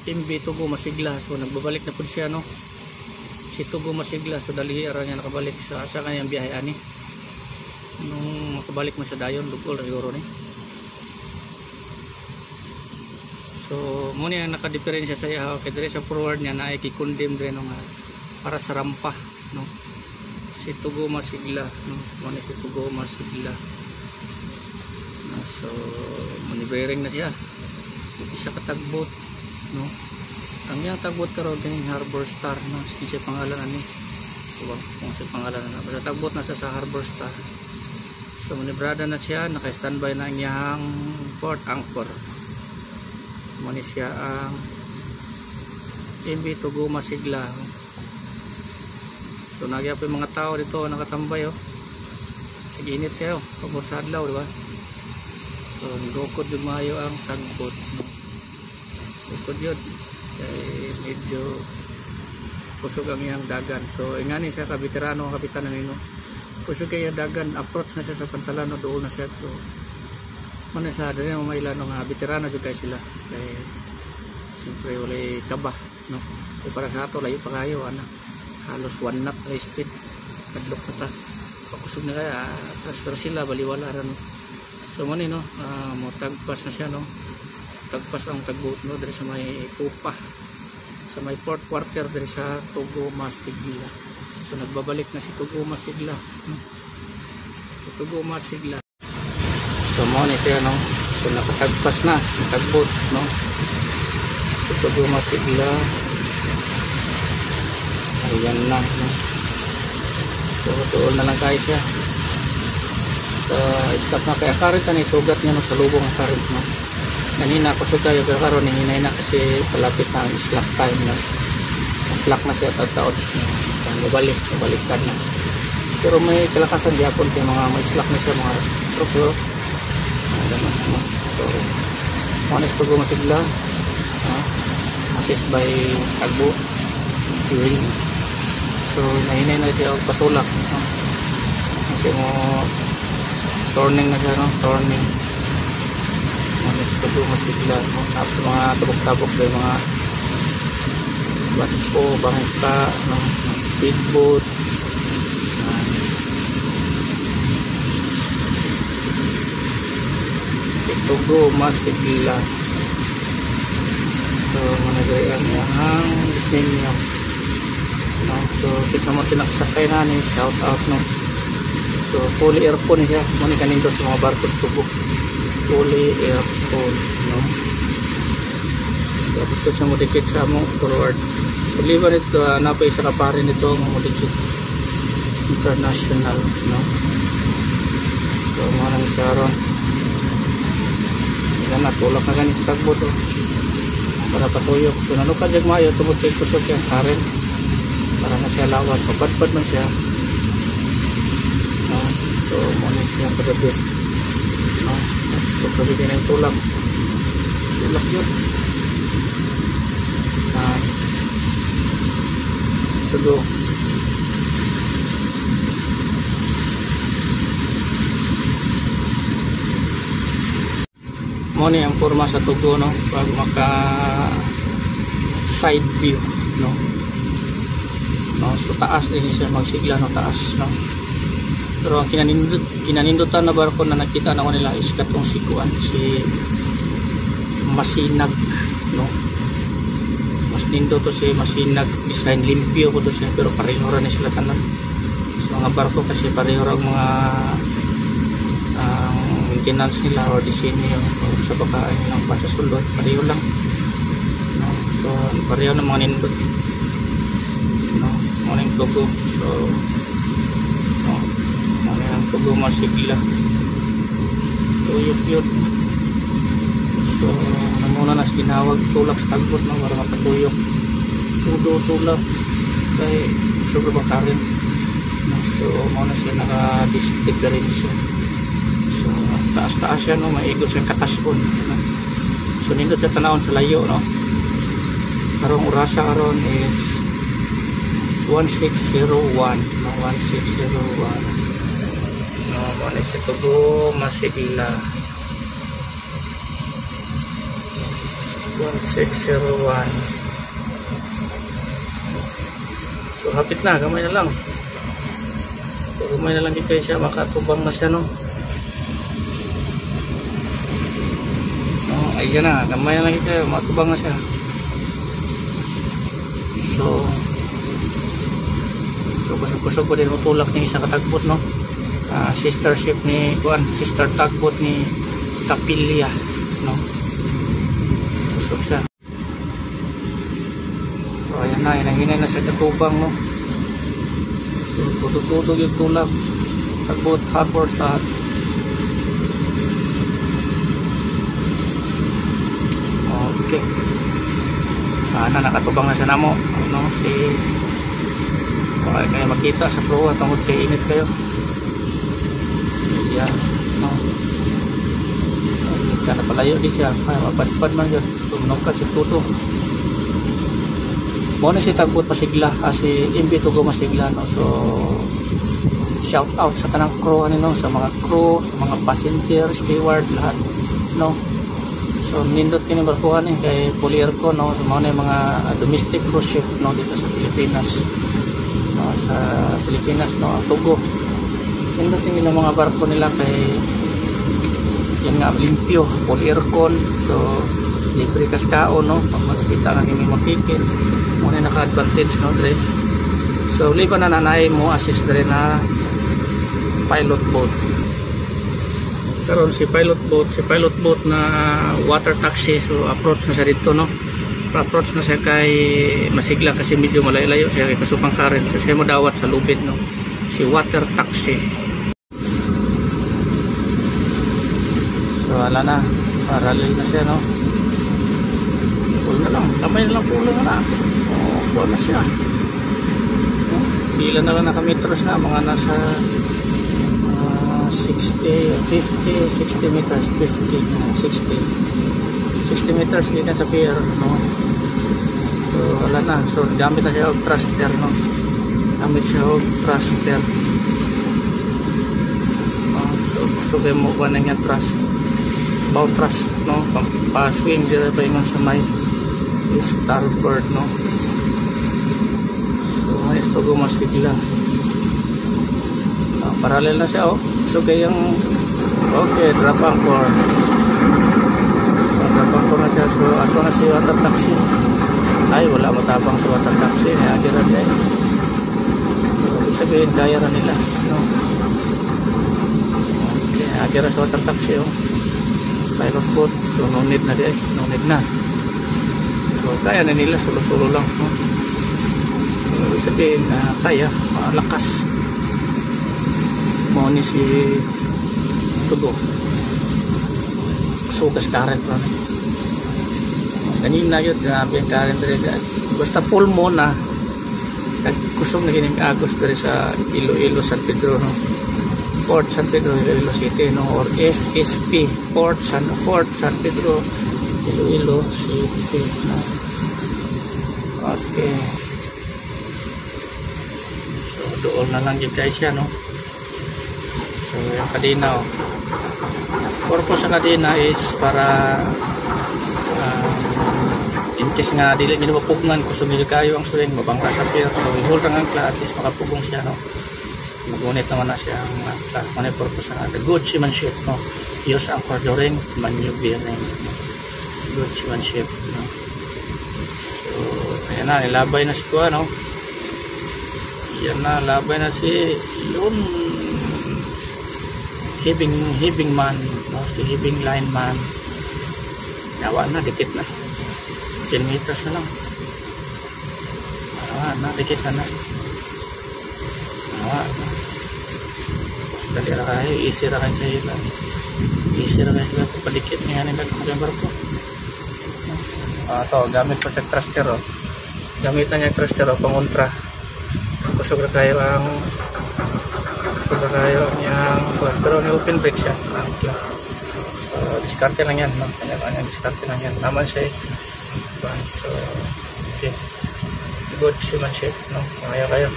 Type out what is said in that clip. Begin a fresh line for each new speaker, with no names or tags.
MB Tugo Masigla. So nagbabalik na po siya, no, si Tugo Masigla. So dali ara niya nakabalik sa kanyang biyahe ani. Nung makabalik mo sa dayon lugol siguro ni. So muna yung nakadiferensya sa iya, okay, dire sa forward niya na ay kikundem din nga para sa rampa, no, si Tugo Masigla, no, muna si Tugo Masigla. So manibering na siya, isa katagbot, no, ang iyang tagbot karon kining Harbor Star, no, siya pangalan ani, diba kung siya pangalan na basta tagbot na siya sa Harbor Star. So manibrada na siya, naka-standby na ang iyang port anchor. Muna siya ang MB Tugo Masigla. So nagya pa yung mga tao dito nakatambay, oh, sige init kayo pagod sa adlaw, diba? So nilukod yung mayo ang tagbot, no? Lukod yun kaya medyo kusog ang iyang dagan. So ingani siya kabiterano, kapitanan nino, kusog kaya dagan, approach na siya sa pantalano, doon na siya. So mana siya dali na mamailano nga veterano juga sila kaya siyempre wala kaba, no, kaya para sa ato layo pa kayo ana, halos 1 knot high speed kadlok na ta pakusog na kaya transfer sila baliwala ra, no. So man no, mo tagpas na siya, no, tagpas ang tagbot, no, diri sa may Kupa, sa may fourth quarter diri sa Tugo Masigla. So nagbabalik na si Tugo Masigla, no, si Tugo Masigla. So mo ni siya, no, so nakatagpas na tagbot, no, si Tugo Masigla. Ayan na, no. So tuol na lang kayo siya sa stop na kaya current na sugat niya, no, sa lubong ang current, no. Kanina ko sa kayo karon hinay na kasi palapit na ang slack time, no. Slack na siya tataod, no. Baliktad na. Pero may kalakasan gyapon kay mga may slack na siya mga stroke. So honest Tugo Masigla, assist by tagbo fuel. So nahinay na siya patulak, no. Kasi mo turning na siya, no, turning. Honest Tugo Masigla, no, mga tabok-tabok day mga batpo, bangka, no, speedboat. Tugo Masigla. So managayan niya ang disenyo, no. So kita mo tinakasakay na ni, shout out, no. So fully aircon siya, muna kanindot sa mga barkos Tugo, fully aircon, no. So gusto siya modikit sa among forward. So liban ito, napay isa kaparin ito ang modikit international, no. So mga nang siya yan na, tulak na ganit sa tagbot, oh, para patuyok. So nanukad yung mayo, tumutik kusok yan karen para na siya lawas, papadpad man siya, no. So muna siya for the best, no. So sabihin na yung tulak yun, Tugo. Mo ni ang forma sa Tugo, no, pag maka side view, no. No, so taas din siya magsigla, no, taas, no. Pero ang kinanindutan na barko na nakita na ko nila is katong sikuan si Masinag, no. Mas nindo to si Masinag, design limpyo ko to siya, pero pareho ra ni sila tanan. So mga barko kasi pareho ra mga maintenance nila or disenyo sa bakain nilang pasasulod, pareho lang, no. So pareho ng mga nindot, no, mga yung Tugo. So no, mga yung Tugo Masigla tuyok yun. So muna nas ginawag tulak sa tagbot, no, para mapatuyok tulak kay sobrang bakarin, no. So muna siya naka-district na rin siya. Taas-taas yan, no, maigos yung kataspon, no? So nindot sa tanawon sa layo, no. Karong orasa karon is 1601, no, 1601, no. Muna si Tugo Masigla. 1601. So hapit na, gamay na lang. So gamay na lang kayo siya, makatubang na siya, no? Ayan na, gamay na lang kayo, makatubang na siya. So kusog-kusog ko din utulak ni isa katagbot, no? Sister ship ni sister tagbot ni Kapilya, no? Kusog siya. So ayan na, hinay na sa katubang, no? So tututulog yung tulak tagbot harbor start. Okay, sana nakatubang na siya namo, no? Si baka kayo makita sa proa tungkol kay init kayo. Yan, no? Sana palayo din siya, ay mapadpad man yun, tumnongkat siya tuto. Muna si tagbot masigla, si imbito ko masigla, no? So shout out sa tanang crew, no? Sa mga crew, sa mga passenger, steward, lahat, no? So nindot kini barkuhan kay Polierco, no? So mga mga domestic cruise ship, no? Dito sa Pilipinas, no? Sa Pilipinas, no? Tugo nindot kini mga barko nila kay yan nga limpyo, Polierco. So libre kaskao, no? Pag makikita na nimi makikit muna naka-advantage, no? Dre. So liban na nanay mo assist dre na pilot boat. Karon si pilot boat na water taxi, so approach na siya dito, no? Approach na siya kay masigla kasi medyo malayo siya kay kasupang current, so siya mo dawat sa lubid, no? Si water taxi. So wala na, parallel na siya, no? Pull na lang, kamay na lang pulo na. Pull na siya. Ilan na lang nakametros na, mga nasa 60 meters, 60 meters dito sa pier, no? So wala na, so gamit na siya og thruster, no? Gamit siya og thruster, so kaya mo ba na nga bow thrust, no? Pa-swing dito pa yung sa may starboard, no? So may ito gumasigla, parallel na siya, oh. So kayang okay, drop anchor. So drop anchor na siya. So ato na si water taxi. Ay wala matapang sa water taxi, agira siya. So sabihin kaya na nila, no? Okay, agira sa water taxi, oh. Pilot boat. So no need na di, no need na. So kaya na nila, sulo-sulo lang, no? So sabihin kaya, malakas mo ni si tugo. So kas current ron. Kanina yun, grabe ang current rin. Basta full mo na kusog na kining agos dari sa Iloilo, San Pedro, no? Port San Pedro, Iloilo City, no? Or FSP, Fort San Pedro, Iloilo City, no? Okay. So doon na lang yung guys siya, no? So yung kadena, oh. Purpose sa kadena is para in case nga dili ginapugnan kung sumili kayo ang swing, mabangka sa pier, so i-hold ang angkla, at least makapugong siya, no? Magunit naman na siya ang angkla. Ano yung purpose na the good seamanship, no? Use anchor during maneuvering, no? Good seamanship, no? So ayan na, nilabay na si Kuya, no? Yan na, labay na si yun heaving man, no? Si heaving line man. Yawa na, dikit na 10 meters na lang. Yawa na, dikit na. Yawa na. Dali na kayo, easy na kayo sila. Easy na kayo sila papadikit niya nila ng barko. Ito, gamit ko sa thruster, oh. Gamit na niya thruster, oh, pangontra. Kusog na kayo ang pero may open brake siya. Diskarte lang yan, no? Kanya-kanya diskarte lang yan. Naman siya, so okay, good seamanship, no? Mamaya kayo